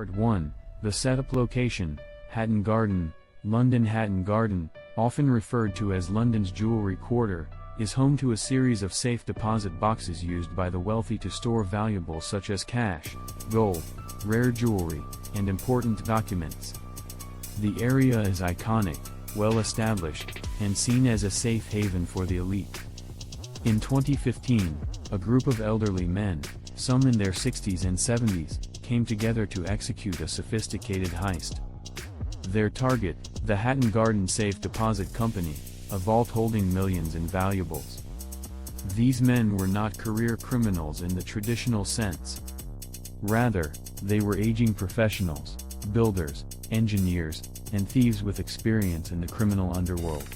Part 1. The setup location, Hatton Garden, London. Hatton Garden, often referred to as London's jewelry quarter, is home to a series of safe deposit boxes used by the wealthy to store valuables such as cash, gold, rare jewelry, and important documents. The area is iconic, well established, and seen as a safe haven for the elite. In 2015, a group of elderly men, some in their 60s and 70s, came together to execute a sophisticated heist. Their target, the Hatton Garden Safe Deposit Company, a vault holding millions in valuables. These men were not career criminals in the traditional sense. Rather, they were aging professionals, builders, engineers, and thieves with experience in the criminal underworld.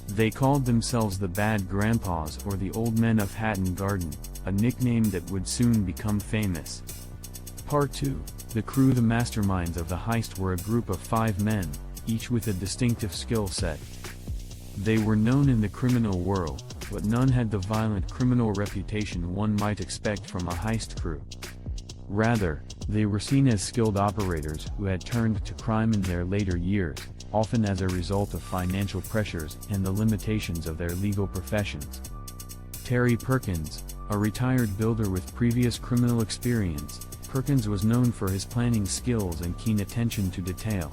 They called themselves the Bad Grandpas or the Old Men of Hatton Garden, a nickname that would soon become famous. Part 2. The crew. The masterminds of the heist were a group of 5 men, each with a distinctive skill set. They were known in the criminal world, but none had the violent criminal reputation one might expect from a heist crew. Rather, they were seen as skilled operators who had turned to crime in their later years, often as a result of financial pressures and the limitations of their legal professions. Terry Perkins, a retired builder with previous criminal experience, Perkins was known for his planning skills and keen attention to detail.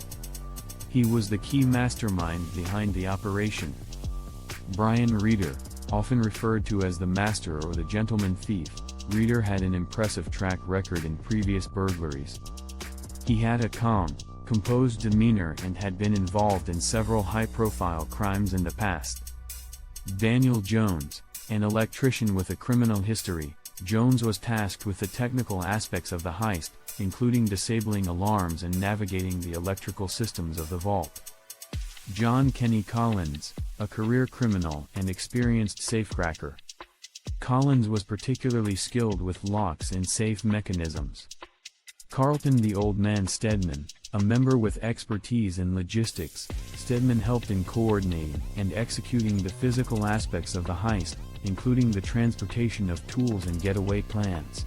He was the key mastermind behind the operation. Brian Reeder, often referred to as the master or the gentleman thief, Reeder had an impressive track record in previous burglaries. He had a calm, composed demeanor and had been involved in several high-profile crimes in the past. Daniel Jones, an electrician with a criminal history, Jones was tasked with the technical aspects of the heist, including disabling alarms and navigating the electrical systems of the vault. John Kenny Collins, a career criminal and experienced safecracker. Collins was particularly skilled with locks and safe mechanisms. Carlton the Old Man Stedman, a member with expertise in logistics, Stedman helped in coordinating and executing the physical aspects of the heist, including the transportation of tools and getaway plans.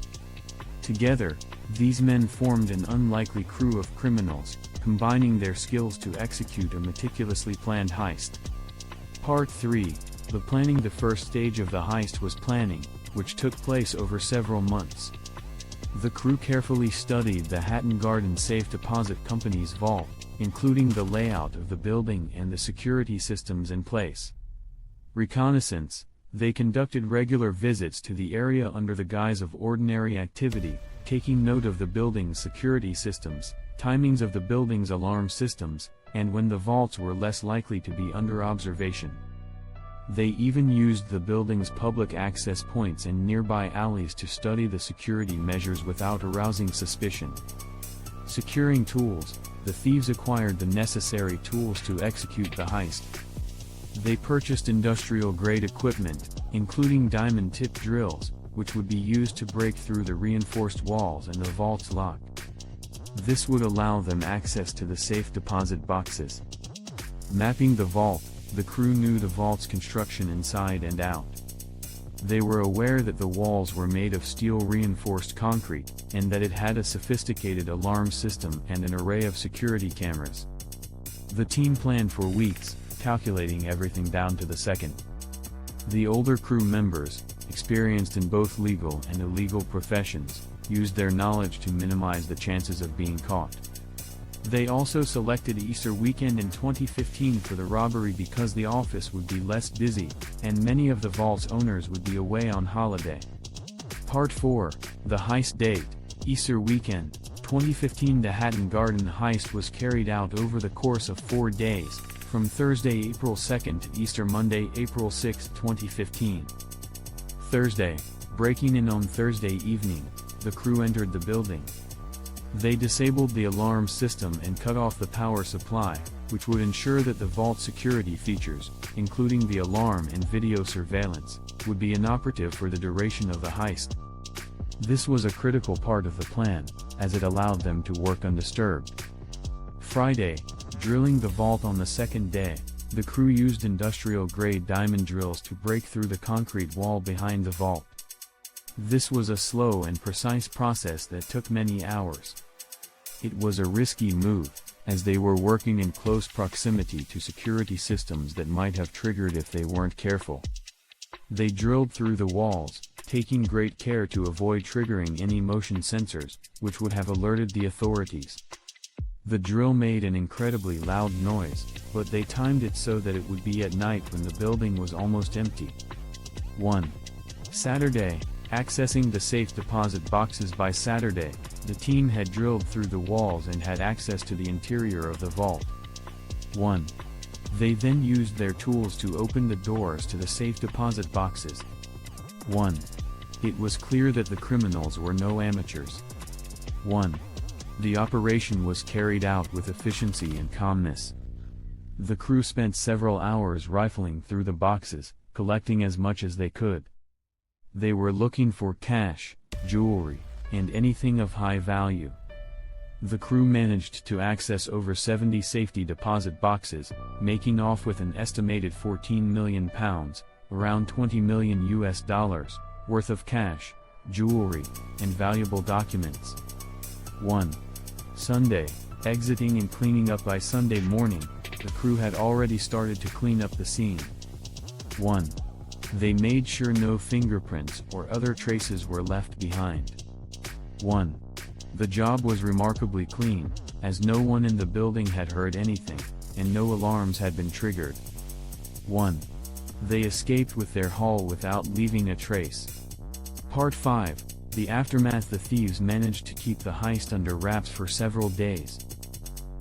Together, these men formed an unlikely crew of criminals, combining their skills to execute a meticulously planned heist. Part 3. The planning. The first stage of the heist was planning, which took place over several months. The crew carefully studied the Hatton Garden Safe Deposit Company's vault, including the layout of the building and the security systems in place. Reconnaissance. They conducted regular visits to the area under the guise of ordinary activity, taking note of the building's security systems, timings of the building's alarm systems, and when the vaults were less likely to be under observation. They even used the building's public access points and nearby alleys to study the security measures without arousing suspicion. Securing tools. The thieves acquired the necessary tools to execute the heist. They purchased industrial-grade equipment, including diamond-tipped drills, which would be used to break through the reinforced walls and the vault's lock. This would allow them access to the safe deposit boxes. Mapping the vault. The crew knew the vault's construction inside and out. They were aware that the walls were made of steel-reinforced concrete, and that it had a sophisticated alarm system and an array of security cameras. The team planned for weeks, calculating everything down to the second. The older crew members, experienced in both legal and illegal professions, used their knowledge to minimize the chances of being caught. They also selected Easter weekend in 2015 for the robbery because the office would be less busy, and many of the vault's owners would be away on holiday. Part 4. The heist date. Easter weekend, 2015. The Hatton Garden heist was carried out over the course of 4 days, from Thursday, April 2nd to Easter Monday, April 6, 2015. Thursday. Breaking in on Thursday evening, the crew entered the building. They disabled the alarm system and cut off the power supply, which would ensure that the vault security features, including the alarm and video surveillance, would be inoperative for the duration of the heist. This was a critical part of the plan, as it allowed them to work undisturbed. Friday. Drilling the vault. On the second day, the crew used industrial-grade diamond drills to break through the concrete wall behind the vault. This was a slow and precise process that took many hours. It was a risky move, as they were working in close proximity to security systems that might have triggered if they weren't careful. They drilled through the walls, taking great care to avoid triggering any motion sensors, which would have alerted the authorities. The drill made an incredibly loud noise, but they timed it so that it would be at night when the building was almost empty. 1. Saturday, accessing the safe deposit boxes. By Saturday, the team had drilled through the walls and had access to the interior of the vault. 1. They then used their tools to open the doors to the safe deposit boxes. 1. It was clear that the criminals were no amateurs. 1. The operation was carried out with efficiency and calmness. The crew spent several hours rifling through the boxes, collecting as much as they could. They were looking for cash, jewelry, and anything of high value. The crew managed to access over 70 safety deposit boxes, making off with an estimated £14 million, around $20 million worth of cash, jewelry, and valuable documents. 1. Sunday, exiting and cleaning up. By Sunday morning, the crew had already started to clean up the scene. 1. They made sure no fingerprints or other traces were left behind. 1. The job was remarkably clean, as no one in the building had heard anything, and no alarms had been triggered. 1. They escaped with their haul without leaving a trace. Part 5. The aftermath. The thieves managed to keep the heist under wraps for several days.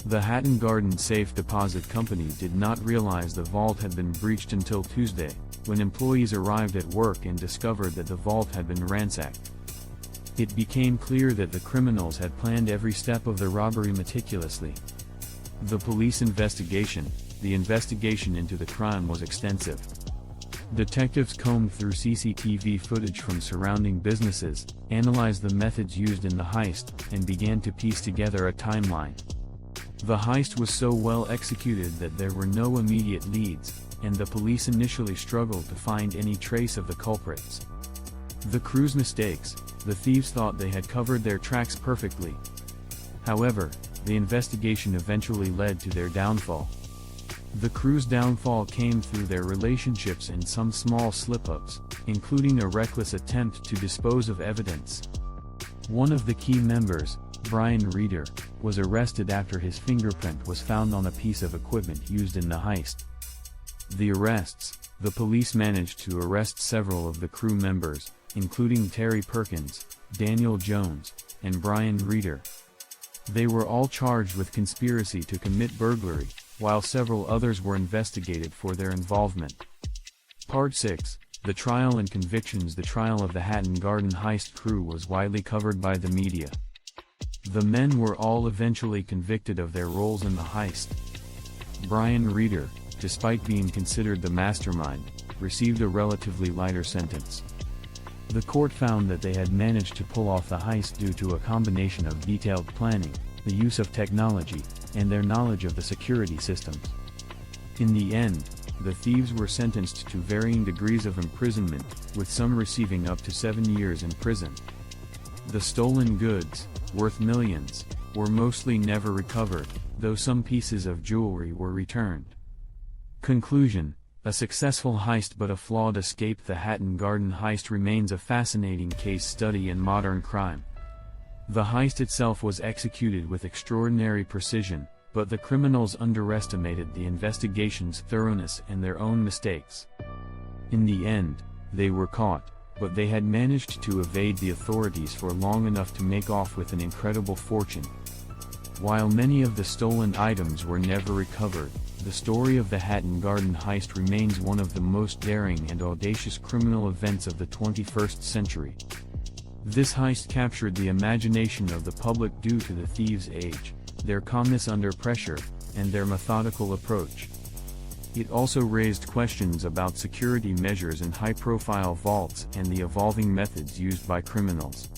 The Hatton Garden Safe Deposit Company did not realize the vault had been breached until Tuesday, when employees arrived at work and discovered that the vault had been ransacked. It became clear that the criminals had planned every step of the robbery meticulously. The police investigation into the crime was extensive. Detectives combed through CCTV footage from surrounding businesses, analyzed the methods used in the heist, and began to piece together a timeline. The heist was so well executed that there were no immediate leads, and the police initially struggled to find any trace of the culprits. The crew's mistakes. The thieves thought they had covered their tracks perfectly. However, the investigation eventually led to their downfall. The crew's downfall came through their relationships and some small slip-ups, including a reckless attempt to dispose of evidence. One of the key members, Brian Reeder, was arrested after his fingerprint was found on a piece of equipment used in the heist. The arrests. The police managed to arrest several of the crew members, including Terry Perkins, Daniel Jones, and Brian Reeder. They were all charged with conspiracy to commit burglary, while several others were investigated for their involvement. Part 6. The trial and convictions. The trial of the Hatton Garden Heist crew was widely covered by the media. The men were all eventually convicted of their roles in the heist. Brian Reeder, despite being considered the mastermind, received a relatively lighter sentence. The court found that they had managed to pull off the heist due to a combination of detailed planning, the use of technology, and their knowledge of the security systems. In the end, the thieves were sentenced to varying degrees of imprisonment, with some receiving up to 7 years in prison. The stolen goods, worth millions, were mostly never recovered, though some pieces of jewelry were returned. Conclusion: a successful heist but a flawed escape. The Hatton Garden Heist remains a fascinating case study in modern crime. The heist itself was executed with extraordinary precision, but the criminals underestimated the investigation's thoroughness and their own mistakes. In the end, they were caught, but they had managed to evade the authorities for long enough to make off with an incredible fortune. While many of the stolen items were never recovered, the story of the Hatton Garden Heist remains one of the most daring and audacious criminal events of the 21st century. This heist captured the imagination of the public due to the thieves' age, their calmness under pressure, and their methodical approach. It also raised questions about security measures in high-profile vaults and the evolving methods used by criminals.